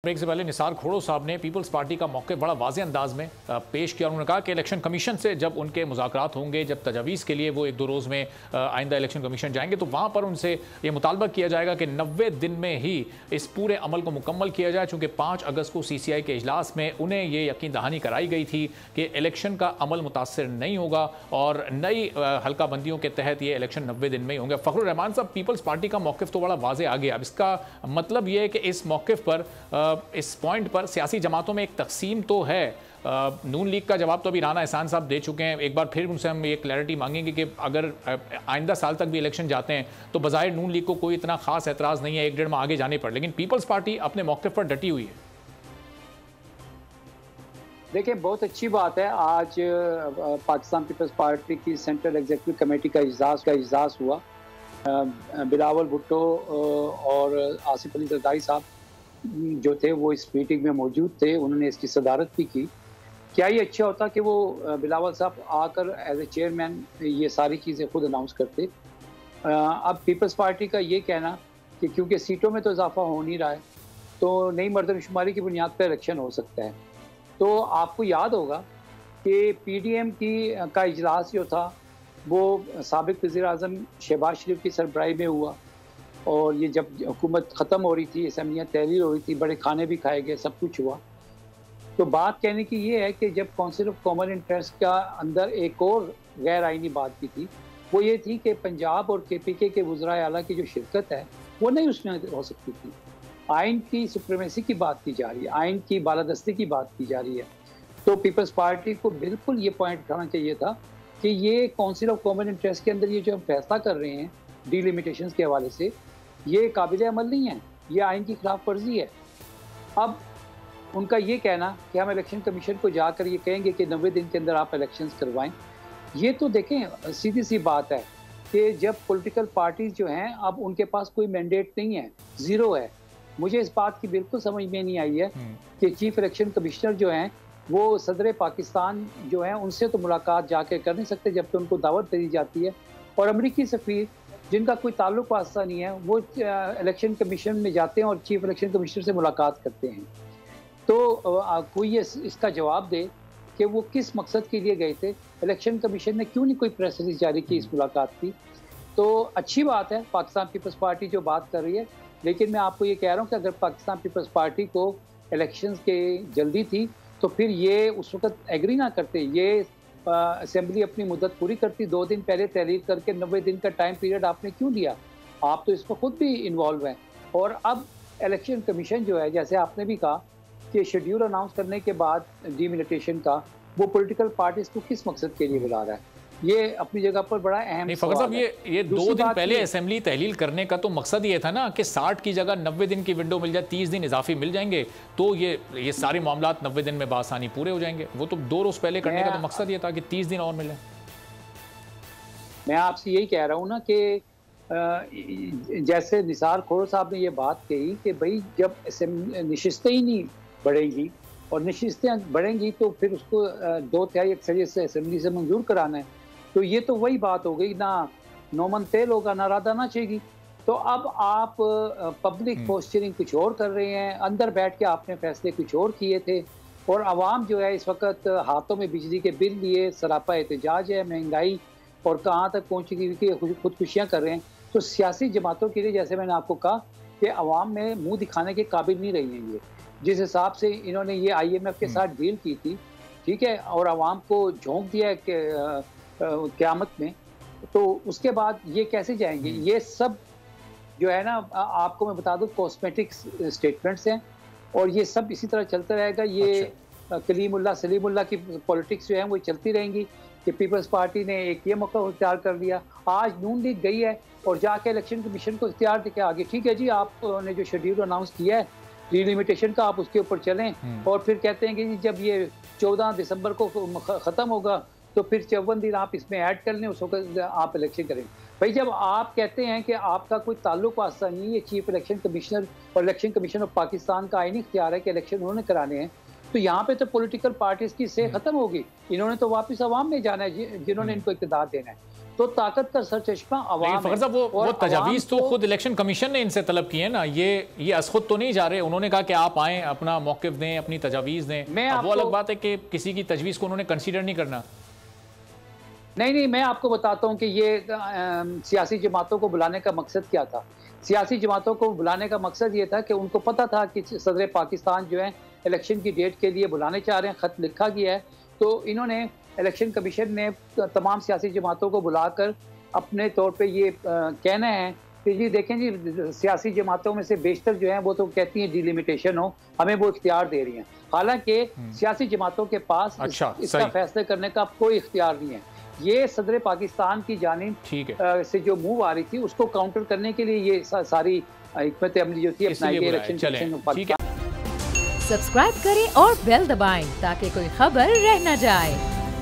Break से पहले निसार खोड़ो साहब ने पीपल्स पार्टी का मौक़िफ़ बड़ा वाज़े अंदाज में पेश किया। उन्होंने कहा कि इलेक्शन कमीशन से जब उनके मुज़ाकरात होंगे, जब तजावीज़ के लिए वो 1-2 रोज़ में आइंदा इलेक्शन कमीशन जाएंगे, तो वहाँ पर उनसे ये मुतालबा किया जाएगा कि 90 दिन में ही इस पूरे अमल को मुकम्मल किया जाए। चूँकि 5 अगस्त को CCI के इजलास में उन्हें ये यकीन दहानी कराई गई थी कि इलेक्शन का अमल मुतासर नहीं होगा और नई हल्का बंदियों के तहत ये इलेक्शन 90 दिन में ही होंगे। फ़खरुर रहमान साहब, पीपल्स पार्टी का मौक़िफ़ तो बड़ा वाज़े आ गया। अब इसका मतलब ये है कि इस मौक़िफ़ पर, इस पॉइंट पर सियासी जमातों में एक तकसीम तो है। नून लीग का जवाब तो अभी राना एहसान साहब दे चुके हैं। एक बार फिर उनसे हम ये क्लैरिटी मांगेंगे कि अगर आइंदा साल तक भी इलेक्शन जाते हैं तो बज़ाहिर नून लीग को कोई इतना खास एतराज़ नहीं है 1-1.5 माह आगे जाने पर, लेकिन पीपल्स पार्टी अपने मौक़िफ़ पर डटी हुई है। देखिए, बहुत अच्छी बात है। आज पाकिस्तान पीपल्स पार्टी की सेंट्रल एग्जीक्यूटिव कमेटी का इजलास हुआ। बिलावल भुट्टो और आसिफ अली जरदारी साहब जो थे वो इस मीटिंग में मौजूद थे। उन्होंने इसकी सदारत भी की। क्या ही अच्छा होता कि वो बिलावल साहब आकर एज ए चेयरमैन ये सारी चीज़ें खुद अनाउंस करते। अब पीपल्स पार्टी का ये कहना कि क्योंकि सीटों में तो इजाफा हो नहीं रहा है तो नई मर्दमशुमारी की बुनियाद पर इलेक्शन हो सकता है। तो आपको याद होगा कि PDM का इजलास जो था वो साबिक वज़ीर-ए-आज़म शहबाज शरीफ की सरबराही में हुआ और ये जब हुकूमत ख़त्म हो रही थी, असम्बलियाँ तहलील हो रही थी, बड़े खाने भी खाए गए, सब कुछ हुआ। तो बात कहने की ये है कि जब काउंसिल ऑफ कॉमन इंटरेस्ट का अंदर एक और गैर आइनी बात की थी, वो ये थी कि पंजाब और KPK के वज़राए आला की जो शिरकत है वो नहीं उसमें हो सकती थी। आइन की सुप्रीमेसी की बात की जा रही है, आइन की बालादस्ती की बात की जा रही है। तो पीपल्स पार्टी को बिल्कुल ये पॉइंट उठाना चाहिए था कि ये काउंसिल ऑफ कॉमन इंटरेस्ट के अंदर ये जो हम फैसला कर रहे हैं डिलिमिटेशंस के हवाले से, ये काबिल अमल नहीं है, ये आइन की खिलाफ वर्जी है। अब उनका ये कहना कि हम इलेक्शन कमीशन को जाकर ये कहेंगे कि 90 दिन के अंदर आप इलेक्शंस करवाएं, ये तो देखें सीधी सी बात है कि जब पॉलिटिकल पार्टीज जो हैं अब उनके पास कोई मैंडेट नहीं है, ज़ीरो है। मुझे इस बात की बिल्कुल समझ में नहीं आई है कि चीफ इलेक्शन कमिश्नर जो हैं वो सदर पाकिस्तान जो हैं उनसे तो मुलाकात जाके कर नहीं सकते जब तो उनको दावत दे दी जाती है, और अमरीकी सफ़ीर जिनका कोई ताल्लुक वास्ता नहीं है वो इलेक्शन कमीशन में जाते हैं और चीफ इलेक्शन कमिश्नर से मुलाकात करते हैं। तो कोई ये इसका जवाब दे कि वो किस मकसद के लिए गए थे, इलेक्शन कमीशन ने क्यों नहीं कोई प्रेस रिलीज जारी की इस मुलाकात की। तो अच्छी बात है पाकिस्तान पीपल्स पार्टी जो बात कर रही है, लेकिन मैं आपको ये कह रहा हूँ कि अगर पाकिस्तान पीपल्स पार्टी को इलेक्शंस के जल्दी थी तो फिर ये उस वक्त एग्री ना करते, ये असेंबली अपनी मुद्दत पूरी करती, 2 दिन पहले तहरीर करके 90 दिन का टाइम पीरियड आपने क्यों दिया? आप तो इसमें खुद भी इन्वॉल्व हैं। और अब इलेक्शन कमीशन जो है, जैसे आपने भी कहा कि शेड्यूल अनाउंस करने के बाद डिलिमिटेशन का, वो पॉलिटिकल पार्टीज को किस मकसद के लिए बुला रहा है, ये अपनी जगह पर बड़ा अहम फ़खर साहब, ये 2 दिन पहले असेंबली तहलील करने का तो मकसद ये था ना कि 60 की जगह 90 दिन की विंडो मिल जाए, 30 दिन इजाफी मिल जाएंगे तो ये सारे मामलात 90 दिन में बासानी पूरे हो जाएंगे। वो तो 2 रोज़ पहले करने का तो मकसद ये था कि 30 दिन और मिले। मैं आपसे यही कह रहा हूँ ना कि जैसे निसार खोड़ो साहब ने ये बात कही कि भाई जब नशिस्तें ही नहीं बढ़ेंगी और नशिस्तें बढ़ेंगी तो फिर उसको 2/3 अक्सरियत से असेंबली से मंजूर कराना है, तो ये तो वही बात हो गई ना, नौमन तेल होगा ना राधा नाचेगी। तो अब आप पब्लिक पोस्चरिंग कुछ और कर रहे हैं, अंदर बैठ के आपने फैसले कुछ और किए थे और आवाम जो है इस वक्त हाथों में बिजली के बिल लिए सरापा एहतजाज है, महंगाई और कहाँ तक पहुँच गई कि खुदकुशियाँ कर रहे हैं। तो सियासी जमातों के लिए, जैसे मैंने आपको कहा कि आवाम में मुँह दिखाने के काबिल नहीं रही हैं ये, जिस हिसाब से इन्होंने ये IMF के साथ डील की थी, ठीक है, और आवाम को झोंक दिया कि क़यामत में, तो उसके बाद ये कैसे जाएंगे? ये सब जो है ना, आपको मैं बता दूं कॉस्मेटिक स्टेटमेंट्स हैं और ये सब इसी तरह चलता रहेगा। ये कलीमुल्लाह सलीमुल्लाह की पॉलिटिक्स जो है वो चलती रहेंगी कि पीपल्स पार्टी ने एक ये मौका इख्तियार कर लिया, आज नून लीग गई है और जाके इलेक्शन कमीशन को इख्तियार देके आगे, ठीक है जी आपने जो शेड्यूल अनाउंस किया है डिलिमिटेशन का आप उसके ऊपर चलें, और फिर कहते हैं कि जब ये 14 दिसंबर को ख़त्म होगा तो फिर 54 दिन आप इसमें ऐड कर लें, उस वक्त आप इलेक्शन करें। भाई जब आप कहते हैं कि आपका कोई ताल्लुक वास्ता नहीं है, चीफ इलेक्शन कमिश्नर और इलेक्शन कमीशन ऑफ पाकिस्तान का आईनी इख्तियार है कि इलेक्शन उन्होंने कराने हैं, तो यहाँ पे तो पॉलिटिकल पार्टीज की से खत्म होगी। इन्होंने तो वापस अवाम में जाना है जिन्होंने इनको इक़्तिदार देना है। तो ताकत का सरचश्मा अवाम फखर साहब, वो तजावीज़ तो खुद इलेक्शन कमीशन ने इनसे तलब की है ना, ये असखुद तो नहीं जा रहे। उन्होंने कहा कि आप आएँ, अपना मौक़िफ़ दें, अपनी तजावीज़ दें। अब वो अलग बात है कि किसी की तजवीज़ को उन्होंने कंसीडर नहीं करना। नहीं, मैं आपको बताता हूँ कि ये सियासी जमातों को बुलाने का मकसद क्या था। सियासी जमातों को बुलाने का मकसद ये था कि उनको पता था कि सदर पाकिस्तान जो है इलेक्शन की डेट के लिए बुलाने चाह रहे हैं, ख़त लिखा गया है। तो इन्होंने इलेक्शन कमीशन ने तमाम सियासी जमातों को बुलाकर अपने तौर पे ये कहना है कि जी देखें जी, सियासी जमातों में से बेशतर जो हैं वो तो कहती हैं डिलिमिटेशन हो, हमें वो इख्तियार दे रही हैं। हालांकि सियासी जमातों के पास इसका फैसले करने का कोई इख्तियार नहीं है। ये सदर पाकिस्तान की जानिब से जो मूव आ रही थी उसको काउंटर करने के लिए ये सारी हिकमत अमली जो थी अपनाई गई इलेक्शन कमीशन। सब्सक्राइब करें और बेल दबाएं ताकि कोई खबर रह न जाए।